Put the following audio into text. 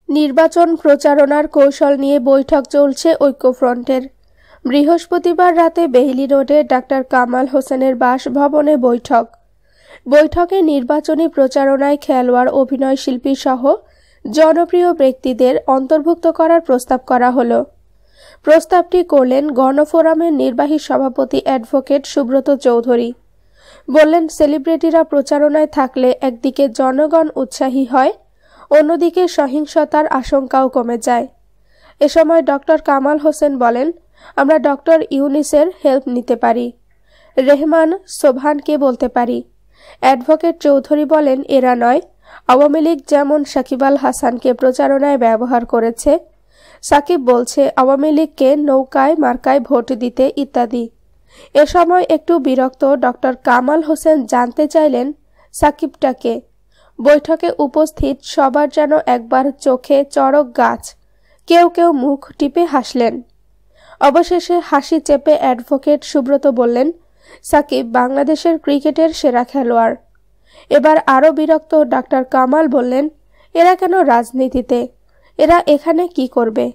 নির্বাচন প্রচারণার কৌশল নিয়ে বৈঠক চলছে ঐক্যফ্রন্টের। বৃহস্পতিবার রাতে বেইলি রোডে ডাক্তার কামাল হোসেনের বাসভবনে বৈঠকে নির্বাচনী প্রচারণায় খেলোয়াড়, অভিনয় শিল্পী সহ জনপ্রিয় ব্যক্তিদের অন্তর্ভুক্ত করার প্রস্তাব করা হলো। প্রস্তাবটি করলেন গণফোরামের নির্বাহী সভাপতি অ্যাডভোকেট সুব্রত চৌধুরী। বললেন, সেলিব্রিটিরা প্রচারণায় থাকলে একদিকে জনগণ উৎসাহী হয়, অন্যদিকে সহিংসতার আশঙ্কাও কমে যায়। এ সময় ডক্টর কামাল হোসেন বলেন, আমরা ডক্টর ইউনিসের হেল্প নিতে পারি, রেহমান সোবহানকে বলতে পারি। অ্যাডভোকেট চৌধুরী বলেন, এরা নয়, আওয়ামী লীগ যেমন সাকিব আল হাসানকে প্রচারণায় ব্যবহার করেছে, সাকিব বলছে আওয়ামী লীগকে নৌকায় মার্কায় ভোট দিতে ইত্যাদি। এ সময় একটু বিরক্ত ডক্টর কামাল হোসেন জানতে চাইলেন সাকিবটাকে। বৈঠকে উপস্থিত সবার যেন একবার চোখে চড়ক গাছ, কেউ কেউ মুখ টিপে হাসলেন। অবশেষে হাসি চেপে অ্যাডভোকেট সুব্রত বললেন, সাকিব বাংলাদেশের ক্রিকেটের সেরা খেলোয়াড়। এবার আরও বিরক্ত ডাক্তার কামাল বললেন, এরা কেন রাজনীতিতে, এরা এখানে কি করবে?